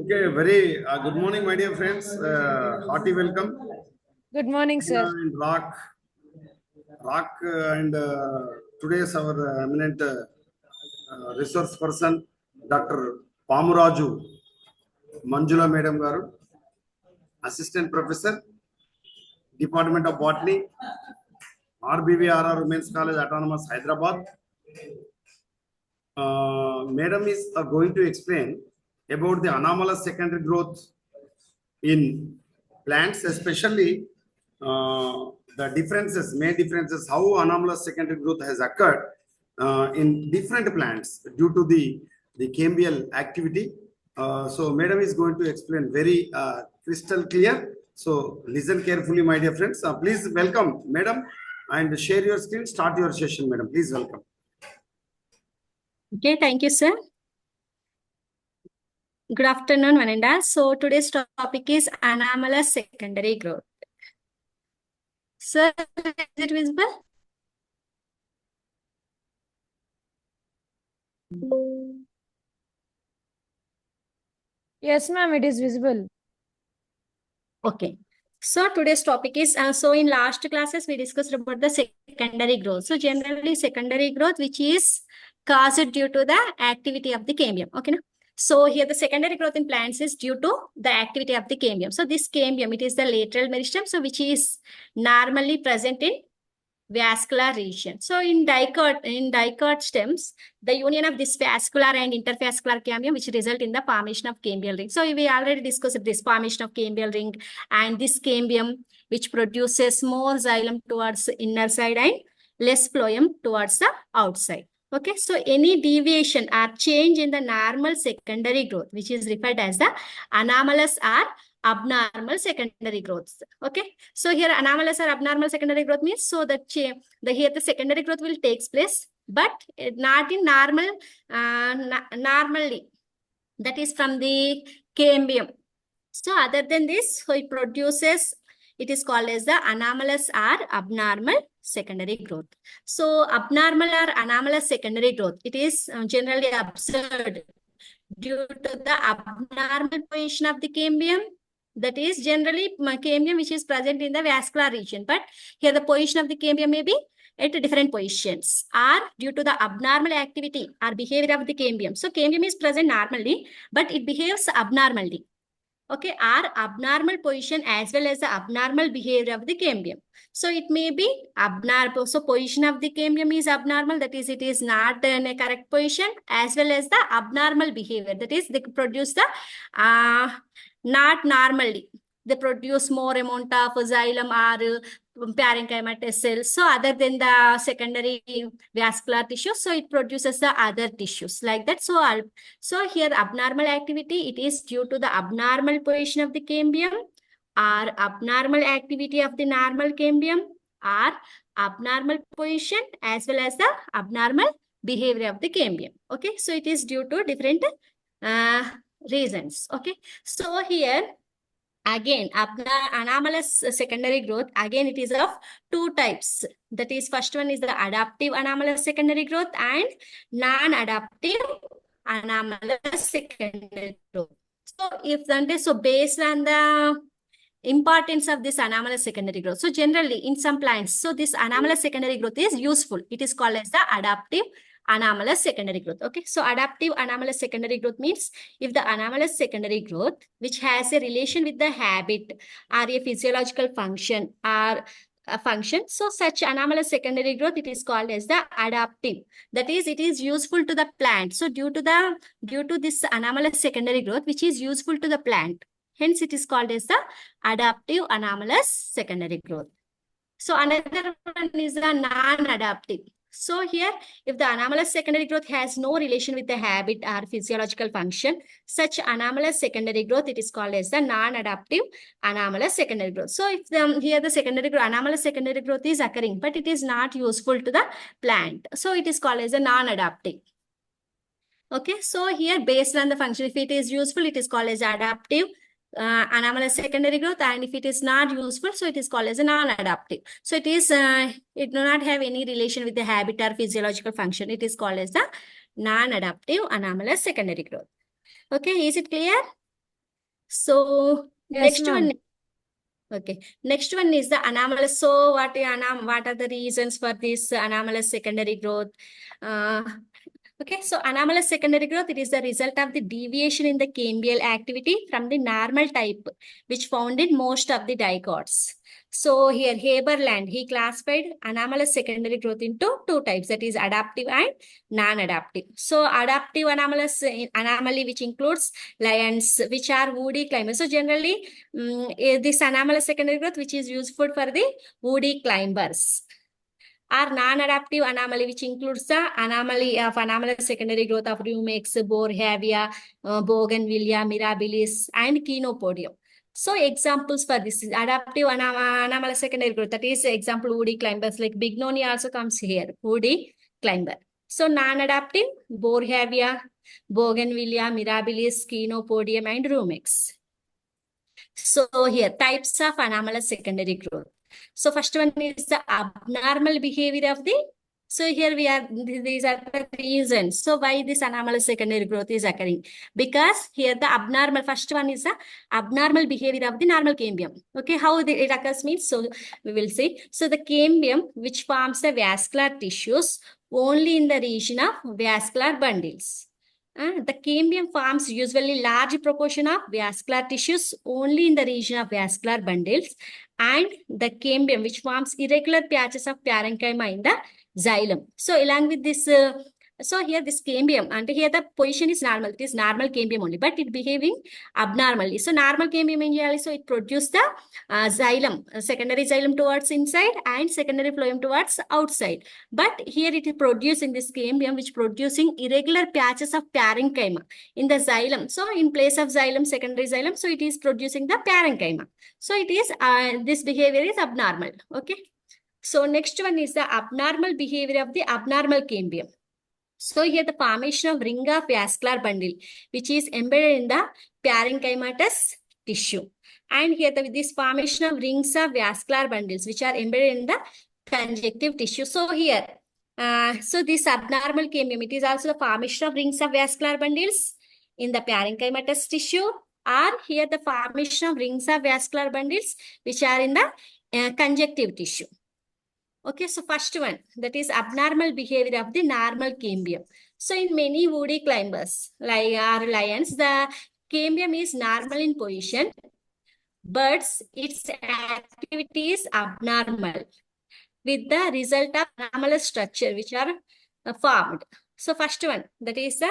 Okay, very good morning, my dear friends. Hearty welcome. Good morning, sir. And and today's our eminent resource person, Dr. Pamuraju Manjula Madam Garu, Assistant Professor, Department of Botany, RBVRR Women's College, Autonomous, Hyderabad. Madam is going to explain about the anomalous secondary growth in plants, especially the main differences, how anomalous secondary growth has occurred in different plants due to the cambial activity. So Madam is going to explain very crystal clear. So listen carefully, my dear friends. Please welcome Madam and share your screen. Start your session, Madam. Please welcome. Okay, thank you, sir. Good afternoon, one and all. So today's topic is anomalous secondary growth. Sir, is it visible? Yes, ma'am, it is visible. Okay. So today's topic is, so in last classes, we discussed about the secondary growth. So generally secondary growth, which is caused due to the activity of the cambium. Okay. No? So here the secondary growth in plants is due to the activity of the cambium. So this cambium, it is the lateral meristem, so which is normally present in vascular region. So in dicot stems, the union of this vascular and intervascular cambium, which result in the formation of cambial ring. So we already discussed this formation of cambial ring and this cambium, which produces more xylem towards the inner side and less phloem towards the outside. Okay, so any deviation or change in the normal secondary growth, which is referred as the anomalous or abnormal secondary growth. Okay, so here anomalous or abnormal secondary growth means so that here the secondary growth will takes place, but not in normally. That is from the cambium. So other than this, so it produces, it is called as the anomalous or abnormal secondary growth. So abnormal or anomalous secondary growth, it is generally observed due to the abnormal position of the cambium. That is generally cambium which is present in the vascular region, but here the position of the cambium may be at different positions or due to the abnormal activity or behavior of the cambium. So cambium is present normally, but it behaves abnormally. Okay, or abnormal position as well as the abnormal behavior of the cambium. So it may be abnormal. So position of the cambium is abnormal. That is, it is not in a correct position, as well as the abnormal behavior. That is, they produce the not normally. They produce more amount of xylem or parenchymatous cells. So other than the secondary vascular tissue, so it produces the other tissues like that. So here abnormal activity, it is due to the abnormal position of the cambium or abnormal activity of the normal cambium or abnormal position as well as the abnormal behavior of the cambium. Okay, so it is due to different reasons. Okay, so here again, anomalous secondary growth, again it is of two types. That is, first one is the adaptive anomalous secondary growth and non-adaptive anomalous secondary growth. So based on the importance of this anomalous secondary growth. So generally in some plants, so this anomalous secondary growth is useful. It is called as the adaptive anomalous secondary growth. Okay, so adaptive anomalous secondary growth means if the anomalous secondary growth which has a relation with the habit or a physiological function or a function, so such anomalous secondary growth, it is called as the adaptive. That is, it is useful to the plant. So due to this anomalous secondary growth which is useful to the plant, hence it is called as the adaptive anomalous secondary growth. So another one is the non-adaptive. So here, if the anomalous secondary growth has no relation with the habit or physiological function, such anomalous secondary growth, it is called as the non-adaptive anomalous secondary growth. So if here the anomalous secondary growth is occurring, but it is not useful to the plant, so it is called as a non-adaptive. Okay, so here based on the function, if it is useful, it is called as adaptive anomalous secondary growth, and if it is not useful, so it is called as a non-adaptive. So it is it do not have any relation with the habit or physiological function. It is called as the non-adaptive anomalous secondary growth. Okay, is it clear? So Yes, next ma'am. one. Okay, next one is the anomalous. So what are the reasons for this anomalous secondary growth? Okay, so anomalous secondary growth, it is the result of the deviation in the cambial activity from the normal type, which found in most of the dicots. So here, Haberland, he classified anomalous secondary growth into two types, that is adaptive and non-adaptive. So adaptive anomalous anomaly, which includes lions, which are woody climbers. So generally, this anomalous secondary growth, which is useful for the woody climbers, are non-adaptive anomaly, which includes the anomaly of anomalous secondary growth of Rumex, Borhavia, Bougainvillea, Mirabilis, and Chenopodium. So examples for this is adaptive anomalous secondary growth. That is example woody climbers like Bignonia also comes here, woody climber. So non-adaptive, Borhavia, Bougainvillea, Mirabilis, Chenopodium, and Rumex. So here, types of anomalous secondary growth. So first one is the abnormal behavior of the, so here we are, these are the reasons. So why this anomalous secondary growth is occurring? Because here the abnormal, first one is the abnormal behavior of the normal cambium. Okay, how it occurs means, so we will see. So the cambium, which forms the vascular tissues only in the region of vascular bundles. The cambium forms usually large proportion of vascular tissues only in the region of vascular bundles, and the cambium which forms irregular patches of parenchyma in the xylem. So along with this, so here this cambium, and here the position is normal. It is normal cambium only, but it behaving abnormally. So normal cambium in here, so it produce the xylem, secondary xylem towards inside and secondary phloem towards outside. But here it is producing this cambium, which producing irregular patches of parenchyma in the xylem. So in place of xylem, secondary xylem, so it is producing the parenchyma. So it is, this behavior is abnormal. Okay. So next one is the abnormal behavior of the abnormal cambium. So here the formation of ring of vascular bundle, which is embedded in the parenchymatous tissue. And here this formation of rings of vascular bundles, which are embedded in the conjunctive tissue. So here, so this abnormal cambium, it is also the formation of rings of vascular bundles in the parenchymatous tissue, or here the formation of rings of vascular bundles, which are in the conjunctive tissue. Okay, so first one, that is abnormal behavior of the normal cambium. So in many woody climbers, like our lions, the cambium is normal in position, but its activity is abnormal, with the result of anomalous structure which are formed. So first one, that is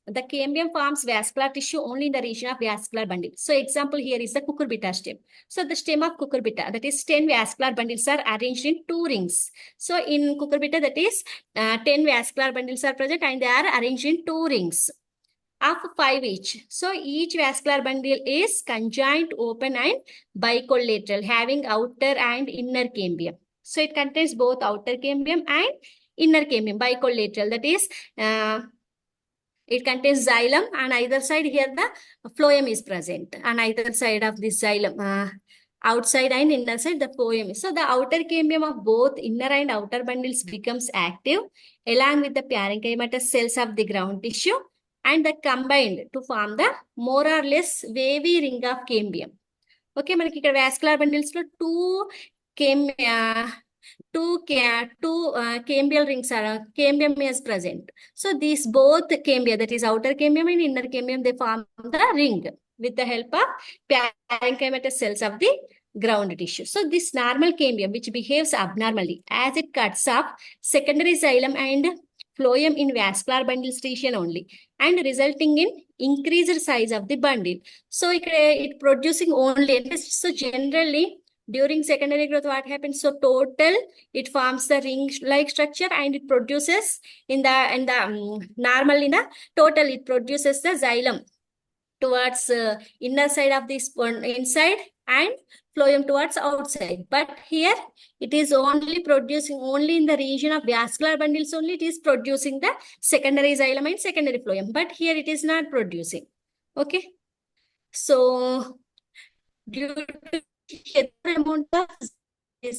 the cambium forms vascular tissue only in the region of vascular bundle. So example here is the cucurbita stem. So the stem of cucurbita, that is 10 vascular bundles are arranged in 2 rings. So in cucurbita, that is 10 vascular bundles are present and they are arranged in 2 rings of 5 each. So each vascular bundle is conjoint, open, and bicollateral, having outer and inner cambium. So it contains both outer cambium and inner cambium, bicollateral. That is, it contains xylem, and either side here the phloem is present, on either side of this xylem. Outside and inner side the phloem. So the outer cambium of both inner and outer bundles becomes active along with the parenchymatous cells of the ground tissue, and that combined to form the more or less wavy ring of cambium. Okay, మనకి ఇక్కడ vascular bundles లో cambial rings are cambium is present. So these both cambia, that is outer cambium and inner cambium, they form the ring with the help of parenchymatous cells of the ground tissue. So this normal cambium, which behaves abnormally as it cuts off secondary xylem and phloem in vascular bundles region only, and resulting in increased size of the bundle. So it producing only, so generally during secondary growth, what happens? So total, it forms the ring-like structure and it produces normal in the total, it produces the xylem towards inner side of this inside and phloem towards outside. But here it is only producing only in the region of vascular bundles only, it is producing the secondary xylem and secondary phloem. But here it is not producing. Okay. So due to amount of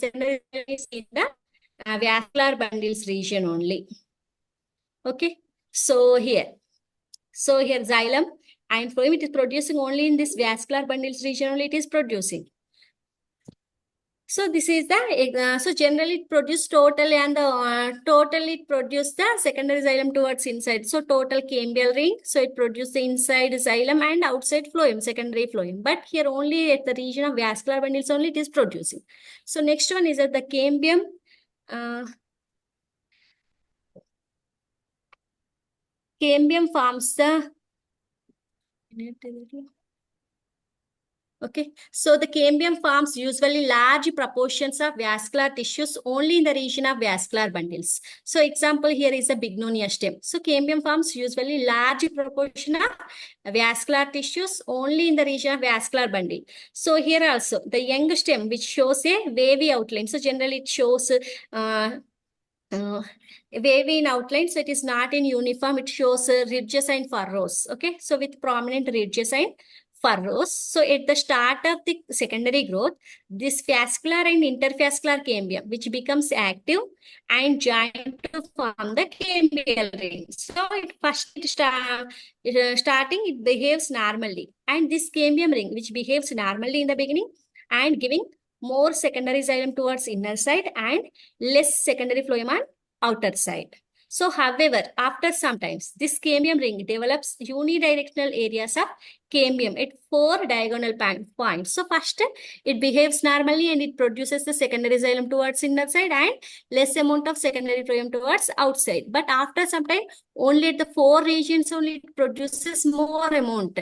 secondary is in the vascular bundles region only. Okay. So here xylem and phloem, it is producing only in this vascular bundles region only it is producing. So this is the, so generally it produce total and the total it produce the secondary xylem towards inside. So total cambial ring. So it produce the inside xylem and outside phloem, secondary phloem. But here only at the region of vascular bundles only it is producing. So next one is that the cambium. Cambium forms the. Okay, so the cambium forms usually large proportions of vascular tissues only in the region of vascular bundles. So example here is a bignonia stem. So cambium forms usually large proportion of vascular tissues only in the region of vascular bundle. So here also the young stem which shows a wavy outline. So generally it shows wavy in outline, so it is not in uniform. It shows ridges and furrows. Okay, so with prominent ridges and furrows. So at the start of the secondary growth, this vascular and intervascular cambium, which becomes active and joined to form the cambial ring. So starting, it behaves normally, and this cambium ring, which behaves normally in the beginning and giving more secondary xylem towards inner side and less secondary phloem on outer side. So, however, after sometimes this cambium ring develops unidirectional areas of cambium at 4 diagonal points. So, first it behaves normally and it produces the secondary xylem towards inner side and less amount of secondary phloem towards outside. But after some time, only at the 4 regions only it produces more amount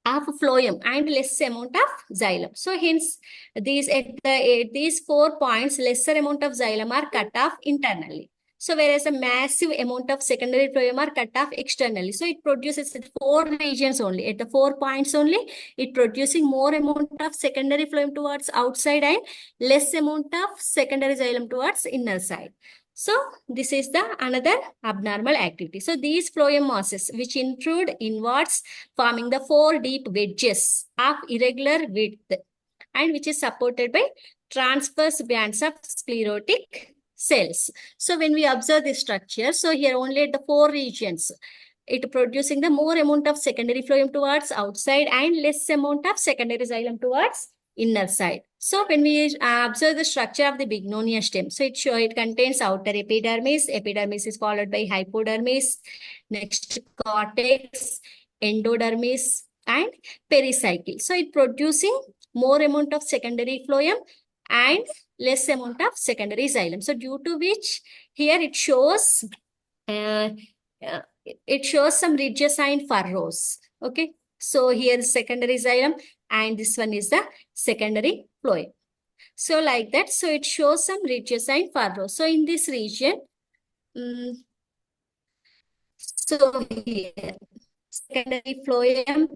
of phloem and less amount of xylem. So hence these at these 4 points lesser amount of xylem are cut off internally. So whereas a massive amount of secondary phloem are cut off externally. So it produces at 4 regions only. At the 4 points only, it producing more amount of secondary phloem towards outside and less amount of secondary xylem towards inner side. So this is the another abnormal activity. So these phloem masses which intrude inwards, forming the 4 deep wedges of irregular width and which is supported by transverse bands of sclerotic cells. So when we observe this structure, so here only at the 4 regions, it producing the more amount of secondary phloem towards outside and less amount of secondary xylem towards inner side. So when we observe the structure of the bignonia stem, so it contains outer epidermis. Epidermis is followed by hypodermis, next cortex, endodermis, and pericycle. So it producing more amount of secondary phloem and less amount of secondary xylem. So due to which here it shows some ridges and furrows. Okay, so here is secondary xylem and this one is the secondary phloem. So like that, so it shows some ridges and furrows. So in this region, so here secondary phloem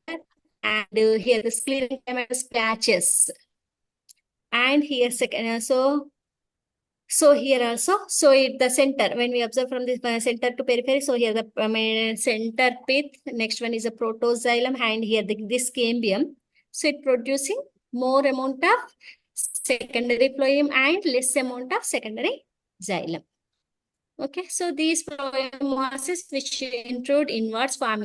and here the sclerenchymatous patches. And here second, so here also, so at the center, when we observe from the center to periphery, so here the center pith, next one is a protoxylem, and here this cambium. So it producing more amount of secondary phloem and less amount of secondary xylem. Okay, so these phloem masses which intrude inwards forming